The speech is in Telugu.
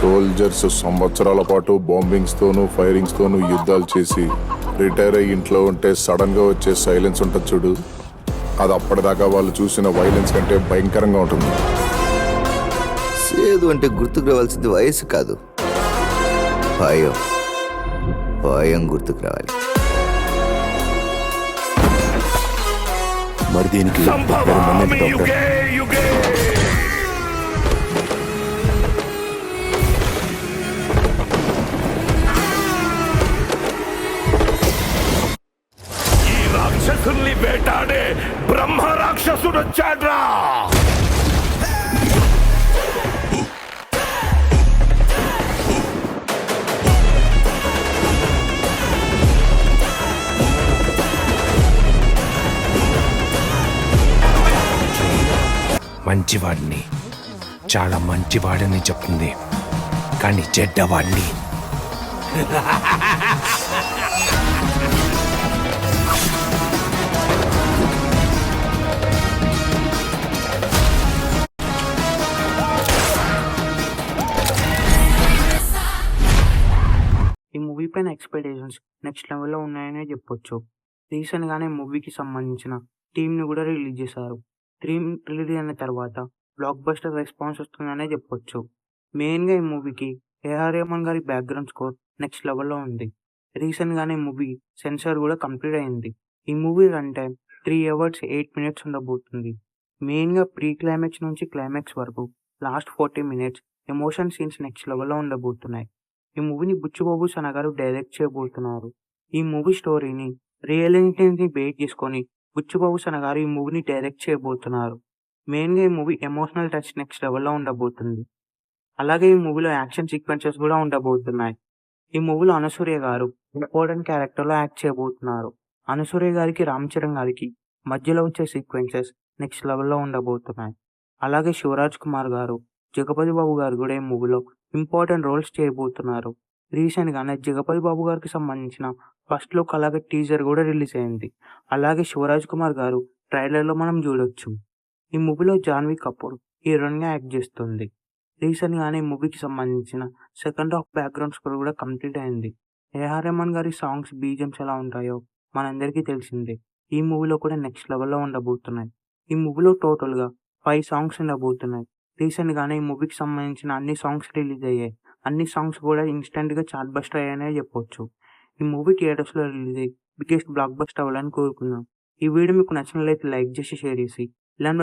సోల్జర్స్ సంవత్సరాల పాటు బాంబింగ్స్ తోనూ ఫైరింగ్స్ తోనూ యుద్ధాలు చేసి రిటైర్ అయ్యి ఇంట్లో ఉంటే సడన్ గా వచ్చే సైలెన్స్ ఉంటుంది చూడు, అది అప్పటిదాకా వాళ్ళు చూసిన వైలెన్స్ కంటే భయంకరంగా ఉంటుంది. సేదు అంటే గుర్తుకు రావాల్సింది వయసు కాదు, భయం. భయం గుర్తుకు రావాలి. మరి దీనికి ఈ రాక్షసుల్ని వేటాడే బ్రహ్మ రాక్షసుడు వచ్చాడ్రా. మంచివాడిని, చాలా మంచివాడని చెప్తుంది, కానీ చెడ్డవాడిని. ఈ మూవీ పైన ఎక్స్పెక్టేషన్స్ నెక్స్ట్ లెవెల్లో ఉన్నాయనే చెప్పొచ్చు. రీసెంట్గానే మూవీకి సంబంధించిన టీమ్ని కూడా రిలీజ్ చేశారు. టీమ్ రిలీజ్ అయిన తర్వాత బ్లాక్ బస్టర్ రెస్పాన్స్ వస్తుందనే చెప్పొచ్చు. మెయిన్గా ఈ మూవీకి ఏఆర్ రెహమాన్ గారి బ్యాక్గ్రౌండ్ స్కోర్ నెక్స్ట్ లెవెల్లో ఉంది. రీసెంట్గానే మూవీ సెన్సార్ కూడా కంప్లీట్ అయింది. ఈ movie run time 3 hours 8 minutes ఉండబోతుంది. మెయిన్గా ప్రీ క్లైమాక్స్ నుంచి క్లైమాక్స్ వరకు last 40 minutes emotion scenes next లెవెల్లో ఉండబోతున్నాయి. ఈ మూవీని బుచ్చిబాబు సన గారు డైరెక్ట్ చేయబోతున్నారు. ఈ మూవీ స్టోరీని రియలిటీని బేస్ చేసుకొని బుచ్చిబాబు సన గారు ఈ మూవీని డైరెక్ట్ చేయబోతున్నారు. మెయిన్గా ఈ మూవీ ఎమోషనల్ టచ్ నెక్స్ట్ లెవెల్లో ఉండబోతుంది. అలాగే ఈ మూవీలో యాక్షన్ సీక్వెన్సెస్ కూడా ఉండబోతున్నాయి. ఈ మూవీలో అనసూయ గారు ఇంపార్టెంట్ క్యారెక్టర్లో యాక్ట్ చేయబోతున్నారు. అనసూయ గారికి రామ్ చరణ్ గారికి మధ్యలో వచ్చే సీక్వెన్సెస్ నెక్స్ట్ లెవెల్లో ఉండబోతున్నాయి. అలాగే శివరాజ్ కుమార్ గారు, జగపతి బాబు గారు కూడా ఈ మూవీలో ఇంపార్టెంట్ రోల్స్ చేయబోతున్నారు. రీసెంట్గానే జగపతి బాబు గారికి సంబంధించిన ఫస్ట్ లుక్ అలాగే టీజర్ కూడా రిలీజ్ అయింది. అలాగే శివరాజ్ కుమార్ గారు ట్రైలర్లో మనం చూడొచ్చు. ఈ మూవీలో జాన్వీ కపూర్ హీరోయిన్గా యాక్ట్ చేస్తుంది. రీసెంట్గానే ఈ మూవీకి సంబంధించిన సెకండ్ హాఫ్ బ్యాక్గ్రౌండ్ స్కోర్ కూడా కంప్లీట్ అయింది. ఏఆర్ రెహమాన్ గారి సాంగ్స్ బీజిఎమ్స్ ఎలా ఉంటాయో మనందరికీ తెలిసిందే. ఈ మూవీలో కూడా నెక్స్ట్ లెవెల్లో ఉండబోతున్నాయి. ఈ మూవీలో టోటల్గా 5 songs ఉండబోతున్నాయి. రీసెంట్గానే ఈ మూవీకి సంబంధించిన అన్ని సాంగ్స్ రిలీజ్ అయ్యాయి. అన్ని సాంగ్స్ కూడా ఇన్స్టెంట్గా చార్ట్ బస్టర్ అయ్యాయనే చెప్పొచ్చు. ఈ మూవీ థియేటర్స్లో రిలీజ్ అయ్యి బిగ్గెస్ట్ బ్లాక్ బస్టర్ అవ్వాలని కోరుకున్నాం. ఈ వీడియో మీకు నచ్చినట్లయితే లైక్ చేసి షేర్ చేసి ఇలాంటి